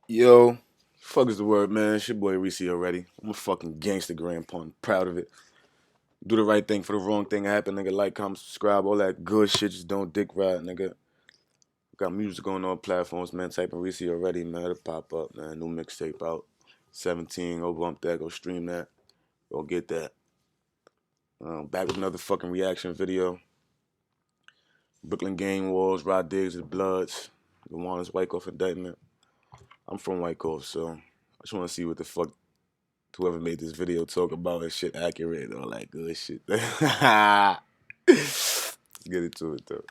Yo, fuck is the word, man? It's your boy Reese already. I'm a fucking gangster grandpa. I'm proud of it. Do the right thing for the wrong thing happen, nigga. Like, comment, subscribe, all that good shit. Just don't dick ride, nigga. Got music on all platforms, man. Type in Reese already, man. It'll pop up, man. New mixtape out. 17. Go bump that. Go stream that. Go get that. Back with another fucking reaction video. Brooklyn gang wars, Rod Diggs' Bloods, Gowanus Wyckoff indictment. I'm from Wyckoff, so I just want to see what the fuck whoever made this video talk about his shit accurate and all that good shit. Let's get into it though.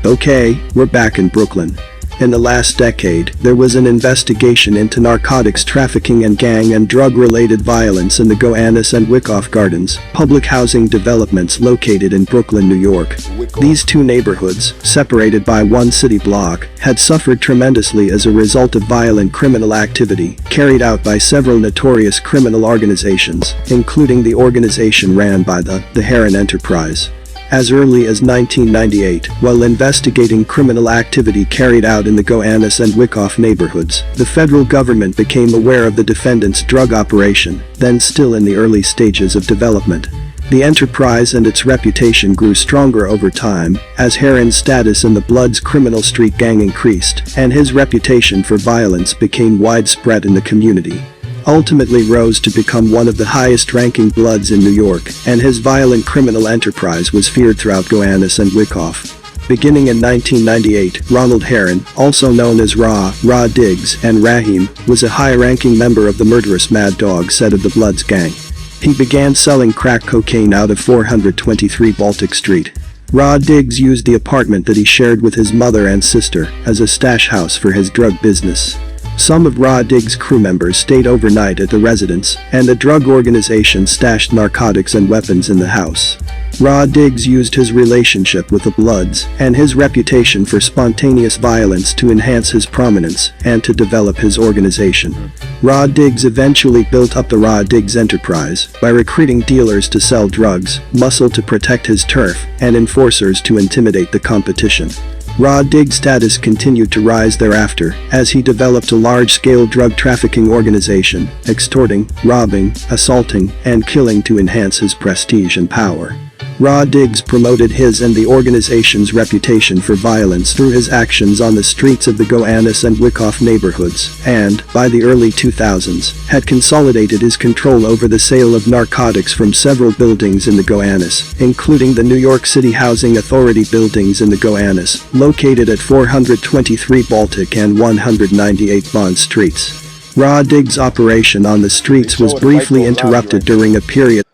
Okay, we're back in Brooklyn. In the last decade, there was an investigation into narcotics trafficking and gang and drug-related violence in the Gowanus and Wyckoff Gardens, public housing developments located in Brooklyn, New York. These two neighborhoods, separated by one city block, had suffered tremendously as a result of violent criminal activity carried out by several notorious criminal organizations, including the organization ran by the Herron enterprise. As early as 1998, while investigating criminal activity carried out in the Gowanus and Wyckoff neighborhoods, the federal government became aware of the defendant's drug operation, then still in the early stages of development. The enterprise and its reputation grew stronger over time, as Herron's status in the Bloods criminal street gang increased, and his reputation for violence became widespread in the community. Ultimately rose to become one of the highest-ranking Bloods in New York, and his violent criminal enterprise was feared throughout Gowanus and Wyckoff. Beginning in 1998, Ronald Herron, also known as Rod Diggs, and Raheem, was a high-ranking member of the murderous Mad Dog set of the Bloods gang. He began selling crack cocaine out of 423 Baltic Street. Rod Diggs used the apartment that he shared with his mother and sister as a stash house for his drug business. Some of Rod Diggs' crew members stayed overnight at the residence, and the drug organization stashed narcotics and weapons in the house. Rod Diggs used his relationship with the Bloods and his reputation for spontaneous violence to enhance his prominence and to develop his organization. Rod Diggs eventually built up the Rod Diggs enterprise by recruiting dealers to sell drugs, muscle to protect his turf, and enforcers to intimidate the competition. Rod Diggs' status continued to rise thereafter as he developed a large-scale drug trafficking organization, extorting, robbing, assaulting, and killing to enhance his prestige and power. Rod Diggs promoted his and the organization's reputation for violence through his actions on the streets of the Gowanus and Wyckoff neighborhoods and, by the early 2000s, had consolidated his control over the sale of narcotics from several buildings in the Gowanus, including the New York City Housing Authority buildings in the Gowanus, located at 423 Baltic and 198 Bond Streets. Rod Diggs' operation on the streets was briefly interrupted during a period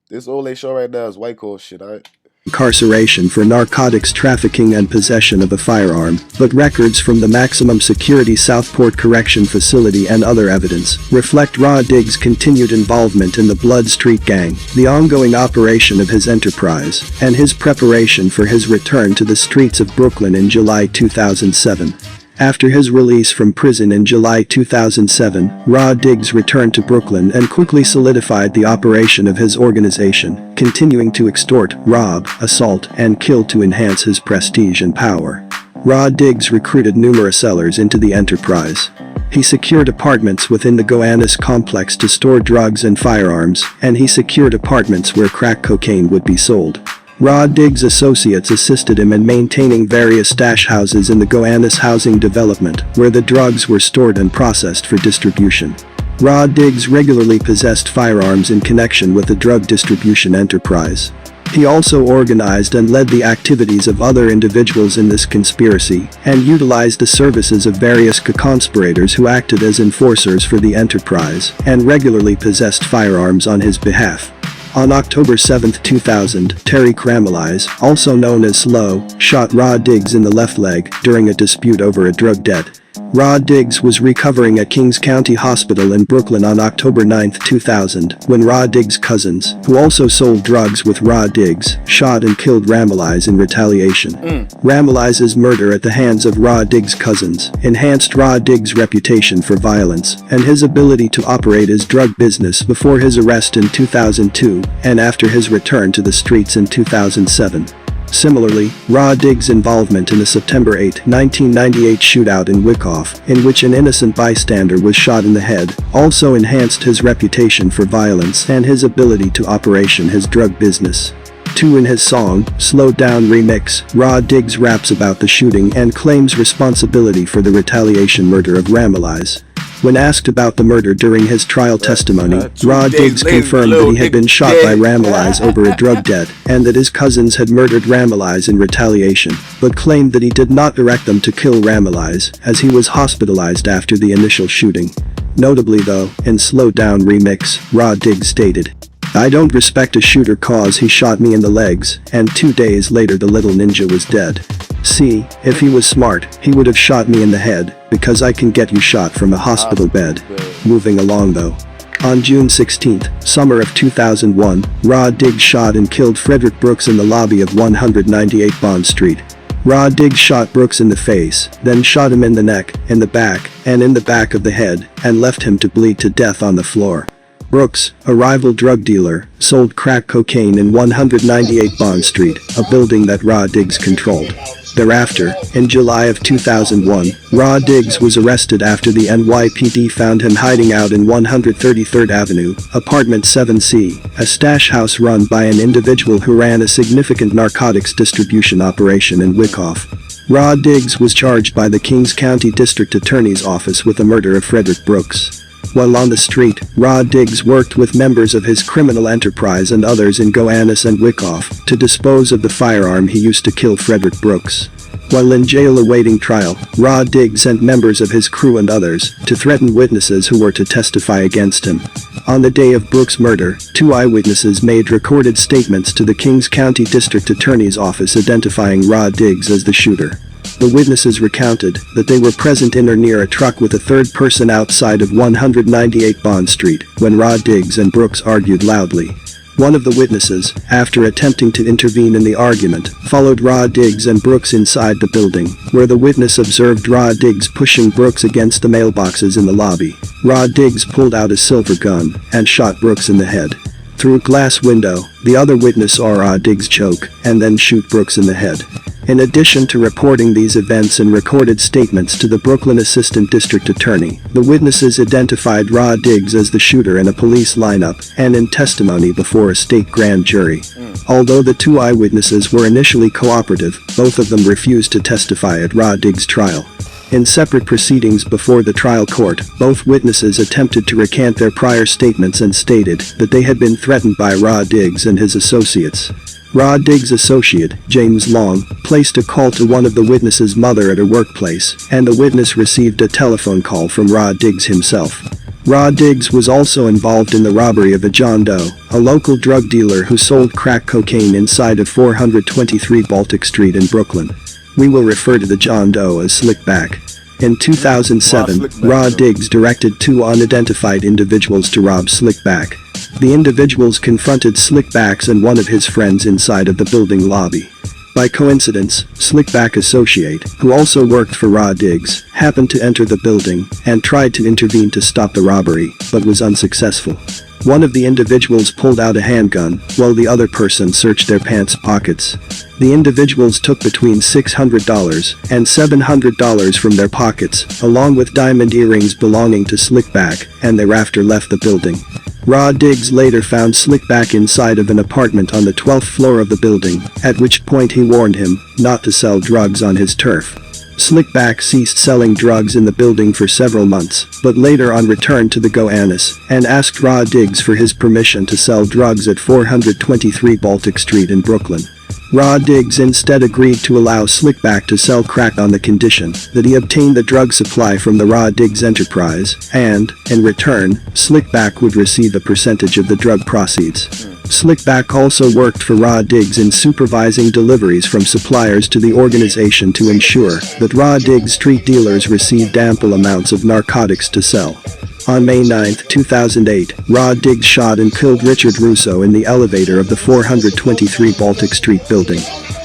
This all they show right now is Wyckoff shit, alright? incarceration for narcotics trafficking and possession of a firearm, but records from the maximum security Southport Correction Facility and other evidence reflect Rod Diggs' continued involvement in the Blood Street Gang, the ongoing operation of his enterprise, and his preparation for his return to the streets of Brooklyn in July 2007. After his release from prison in July 2007, Rod Diggs returned to Brooklyn and quickly solidified the operation of his organization, continuing to extort, rob, assault, and kill to enhance his prestige and power. Rod Diggs recruited numerous sellers into the enterprise. He secured apartments within the Gowanus complex to store drugs and firearms, and he secured apartments where crack cocaine would be sold. Rod Diggs' associates assisted him in maintaining various stash houses in the Gowanus housing development, where the drugs were stored and processed for distribution. Rod Diggs regularly possessed firearms in connection with the drug distribution enterprise. He also organized and led the activities of other individuals in this conspiracy, and utilized the services of various co-conspirators who acted as enforcers for the enterprise, and regularly possessed firearms on his behalf. On October 7, 2000, Terry Caramelized, also known as Slow, shot Rod Diggs in the left leg during a dispute over a drug debt. Rod Diggs was recovering at Kings County Hospital in Brooklyn on October 9, 2000, when Rod Diggs' cousins, who also sold drugs with Rod Diggs, shot and killed Ramalize in retaliation. Ramalize's murder at the hands of Rod Diggs' cousins enhanced Rod Diggs' reputation for violence and his ability to operate his drug business before his arrest in 2002 and after his return to the streets in 2007. Similarly, Rod Diggs' involvement in the September 8, 1998 shootout in Wyckoff, in which an innocent bystander was shot in the head, also enhanced his reputation for violence and his ability to operate his drug business. 2 In his song, Slowed Down remix, Rod Diggs raps about the shooting and claims responsibility for the retaliation murder of Ramalize. When asked about the murder during his trial testimony, Rod Diggs confirmed that he had been shot by Ramalize over a drug debt and that his cousins had murdered Ramalize in retaliation, but claimed that he did not direct them to kill Ramalize, as he was hospitalized after the initial shooting. Notably though, in Slowed Down remix, Rod Diggs stated, "I don't respect a shooter cause he shot me in the legs, and 2 days later the little ninja was dead. See, if he was smart, he would have shot me in the head, because I can get you shot from a hospital bed." Moving along though. On June 16, summer of 2001, Rod Diggs shot and killed Frederick Brooks in the lobby of 198 Bond Street. Rod Diggs shot Brooks in the face, then shot him in the neck, in the back, and in the back of the head, and left him to bleed to death on the floor. Brooks, a rival drug dealer, sold crack cocaine in 198 Bond Street, a building that Rod Diggs controlled. Thereafter, in July of 2001, Rod Diggs was arrested after the NYPD found him hiding out in 133rd Avenue, apartment 7C, a stash house run by an individual who ran a significant narcotics distribution operation in Wyckoff. Rod Diggs was charged by the Kings County District Attorney's Office with the murder of Frederick Brooks. While on the street, Rod Diggs worked with members of his criminal enterprise and others in Gowanus and Wyckoff to dispose of the firearm he used to kill Frederick Brooks. While in jail awaiting trial, Rod Diggs sent members of his crew and others to threaten witnesses who were to testify against him. On the day of Brooks' murder, 2 eyewitnesses made recorded statements to the Kings County District Attorney's Office identifying Rod Diggs as the shooter. The witnesses recounted that they were present in or near a truck with a third person outside of 198 Bond Street when Rod Diggs and Brooks argued loudly. One of the witnesses, after attempting to intervene in the argument, followed Rod Diggs and Brooks inside the building, where the witness observed Rod Diggs pushing Brooks against the mailboxes in the lobby. Rod Diggs pulled out a silver gun and shot Brooks in the head. Through a glass window, the other witness saw Rod Diggs choke and then shoot Brooks in the head. In addition to reporting these events in recorded statements to the Brooklyn Assistant District Attorney, the witnesses identified Rod Diggs as the shooter in a police lineup and in testimony before a state grand jury. Although the 2 eyewitnesses were initially cooperative, both of them refused to testify at Rod Diggs' trial. In separate proceedings before the trial court, both witnesses attempted to recant their prior statements and stated that they had been threatened by Rod Diggs and his associates. Rod Diggs' associate, James Long, placed a call to one of the witness's mother at her workplace, and the witness received a telephone call from Rod Diggs himself. Rod Diggs was also involved in the robbery of a John Doe, a local drug dealer who sold crack cocaine inside of 423 Baltic Street in Brooklyn. We will refer to the John Doe as Slickback. In 2007, Rod Diggs directed 2 unidentified individuals to rob Slickback. The individuals confronted Slickback's and one of his friends inside of the building lobby. By coincidence, Slickback associate, who also worked for Rod Diggs, happened to enter the building and tried to intervene to stop the robbery, but was unsuccessful. One of the individuals pulled out a handgun, while the other person searched their pants pockets. The individuals took between $600 and $700 from their pockets, along with diamond earrings belonging to Slickback, and thereafter left the building. Rod Diggs later found Slickback inside of an apartment on the 12th floor of the building, at which point he warned him not to sell drugs on his turf. Slickback ceased selling drugs in the building for several months, but later on returned to the Gowanus and asked Rod Diggs for his permission to sell drugs at 423 Baltic Street in Brooklyn. Rod Diggs instead agreed to allow Slickback to sell crack on the condition that he obtained the drug supply from the Rod Diggs enterprise and, in return, Slickback would receive a percentage of the drug proceeds. Slickback also worked for Raw Diggs in supervising deliveries from suppliers to the organization to ensure that Raw Diggs street dealers received ample amounts of narcotics to sell. On May 9, 2008, Raw Diggs shot and killed Richard Russo in the elevator of the 423 Baltic Street building.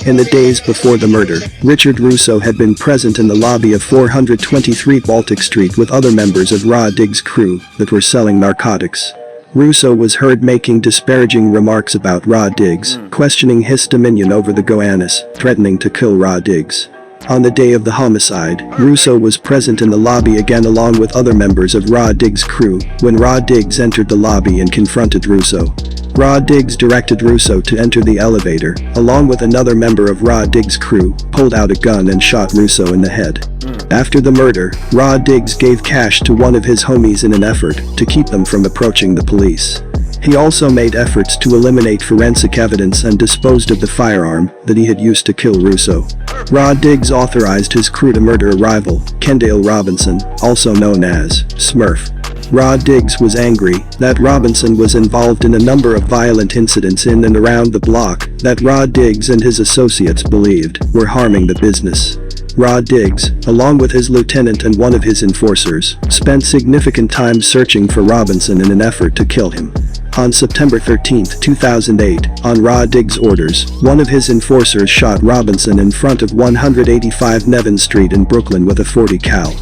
In the days before the murder, Richard Russo had been present in the lobby of 423 Baltic Street with other members of Raw Diggs' crew that were selling narcotics. Russo was heard making disparaging remarks about Raw Diggs, questioning his dominion over the Gowanus, threatening to kill Raw Diggs. On the day of the homicide, Russo was present in the lobby again along with other members of Raw Diggs' crew when Raw Diggs entered the lobby and confronted Russo. Raw Diggs directed Russo to enter the elevator, along with another member of Raw Diggs' crew, pulled out a gun and shot Russo in the head. After the murder, Raw Diggs gave cash to one of his homies in an effort to keep them from approaching the police. He also made efforts to eliminate forensic evidence and disposed of the firearm that he had used to kill Russo. Raw Diggs authorized his crew to murder a rival, Kendale Robinson, also known as Smurf. Raw Diggs was angry that Robinson was involved in a number of violent incidents in and around the block that Raw Diggs and his associates believed were harming the business. Raw Diggs, along with his lieutenant and one of his enforcers, spent significant time searching for Robinson in an effort to kill him. On September 13, 2008, on Raw Diggs' orders, one of his enforcers shot Robinson in front of 185 Nevin Street in Brooklyn with a .40 cal.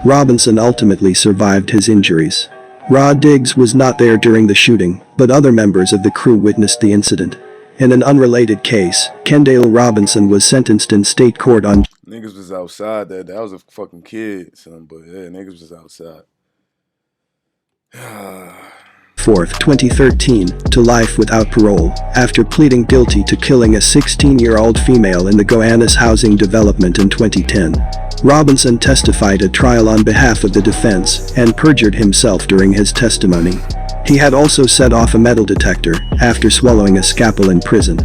Robinson ultimately survived his injuries. Raw Diggs was not there during the shooting, but other members of the crew witnessed the incident. In an unrelated case, Kendale Robinson was sentenced in state court on Niggas was outside that was a fucking kid, son, but yeah, niggas was outside. 4th, 2013, to life without parole, after pleading guilty to killing a 16-year-old female in the Gowanus housing development in 2010. Robinson testified at trial on behalf of the defense and perjured himself during his testimony. He had also set off a metal detector after swallowing a scalpel in prison.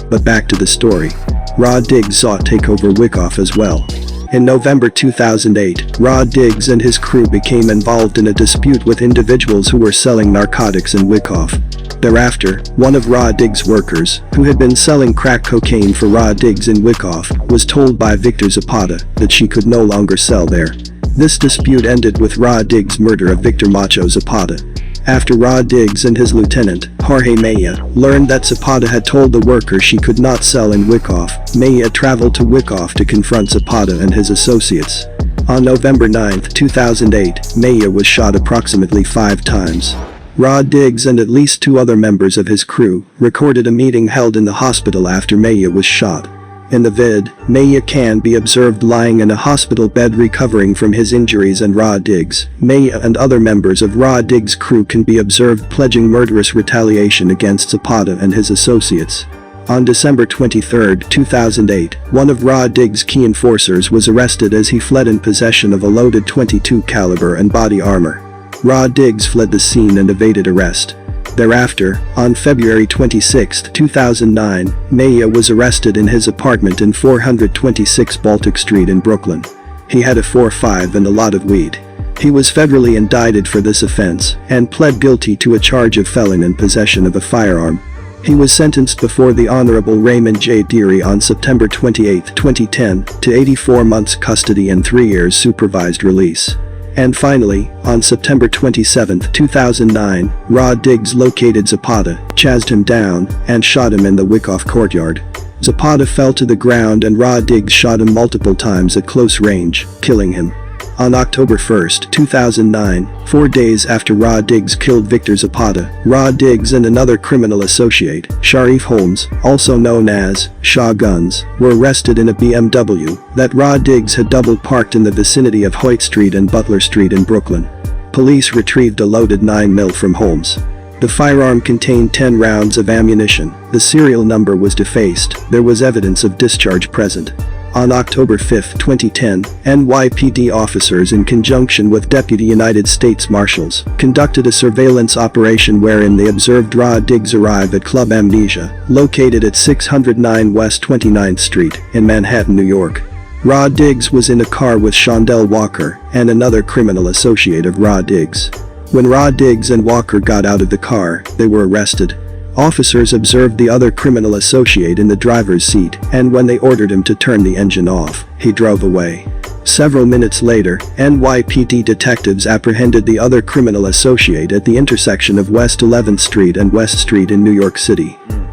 But back to the story. Raw Diggs sought to take over Wyckoff as well. In November 2008, Raw Diggs and his crew became involved in a dispute with individuals who were selling narcotics in Wyckoff. Thereafter, one of Raw Diggs' workers, who had been selling crack cocaine for Raw Diggs in Wyckoff, was told by Victor Zapata that she could no longer sell there. This dispute ended with Raw Diggs' murder of Victor Macho Zapata. After Raw Diggs and his lieutenant, Jorge Maya, learned that Zapata had told the worker she could not sell in Wyckoff, Maya traveled to Wyckoff to confront Zapata and his associates. On November 9, 2008, Maya was shot approximately 5 times. Raw Diggs and at least 2 other members of his crew recorded a meeting held in the hospital after Maya was shot. In the vid, Maya can be observed lying in a hospital bed recovering from his injuries, and Raw Diggs, Maya and other members of Raw Diggs' crew can be observed pledging murderous retaliation against Zapata and his associates. On December 23, 2008, one of Raw Diggs' key enforcers was arrested as he fled in possession of a loaded .22 caliber and body armor. Raw Diggs fled the scene and evaded arrest. Thereafter, on February 26, 2009, Maya was arrested in his apartment in 426 Baltic Street in Brooklyn. He had a .45 and a lot of weed. He was federally indicted for this offense and pled guilty to a charge of felon in possession of a firearm. He was sentenced before the Honorable Raymond J. Deary on September 28, 2010, to 84 months custody and 3 years supervised release. And finally, on September 27, 2009, Raw Diggs located Zapata, chased him down, and shot him in the Wyckoff courtyard. Zapata fell to the ground and Raw Diggs shot him multiple times at close range, killing him. On October 1, 2009, 4 days after Raw Diggs killed Victor Zapata, Raw Diggs and another criminal associate, Sharif Holmes, also known as Shaw Guns, were arrested in a BMW that Raw Diggs had double parked in the vicinity of Hoyt Street and Butler Street in Brooklyn. Police retrieved a loaded 9mm from Holmes. The firearm contained 10 rounds of ammunition. The serial number was defaced. There was evidence of discharge present. On October 5, 2010, NYPD officers in conjunction with Deputy United States Marshals conducted a surveillance operation wherein they observed Raw Diggs arrive at Club Amnesia, located at 609 West 29th Street in Manhattan, New York. Raw Diggs was in a car with Shondell Walker and another criminal associate of Raw Diggs. When Raw Diggs and Walker got out of the car, they were arrested. Officers observed the other criminal associate in the driver's seat, and when they ordered him to turn the engine off, he drove away. Several minutes later, NYPD detectives apprehended the other criminal associate at the intersection of West 11th Street and West Street in New York City.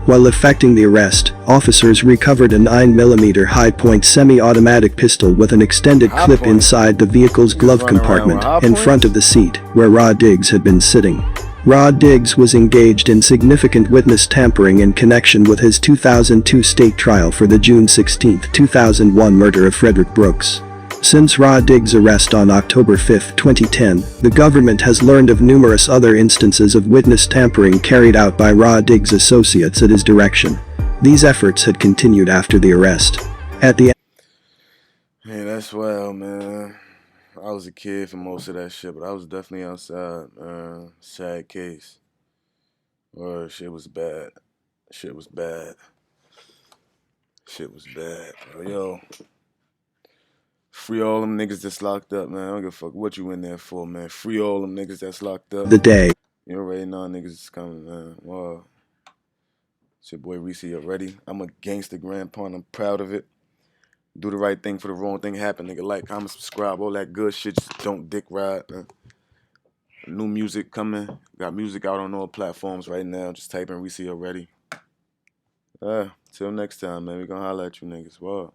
While effecting the arrest, officers recovered a 9mm high-point semi-automatic pistol with an extended clip inside the vehicle's glove compartment in front of the seat, where Rod Diggs had been sitting. Rod Diggs was engaged in significant witness tampering in connection with his 2002 state trial for the June 16, 2001 murder of Frederick Brooks. Since Rod Diggs' arrest on October 5, 2010, the government has learned of numerous other instances of witness tampering carried out by Rod Diggs' associates at his direction. These efforts had continued after the arrest. At the Hey, that's wild, man. I was a kid for most of that shit, but I was definitely outside, man. Sad case. Or shit was bad. Shit was bad. Shit was bad. But yo, free all them niggas that's locked up, man. I don't give a fuck what you in there for, man. Free all them niggas that's locked up. day. You already know niggas is coming, man. Wow. It's your boy Reese already. I'm a gangster grandpa and I'm proud of it. Do the right thing for the wrong thing happen, nigga. Like, comment, subscribe, all that good shit. Just don't dick ride, man. New music coming. Got music out on all platforms right now. Just type in Reese already. Till next time, man. We gonna holler at you niggas. Wow.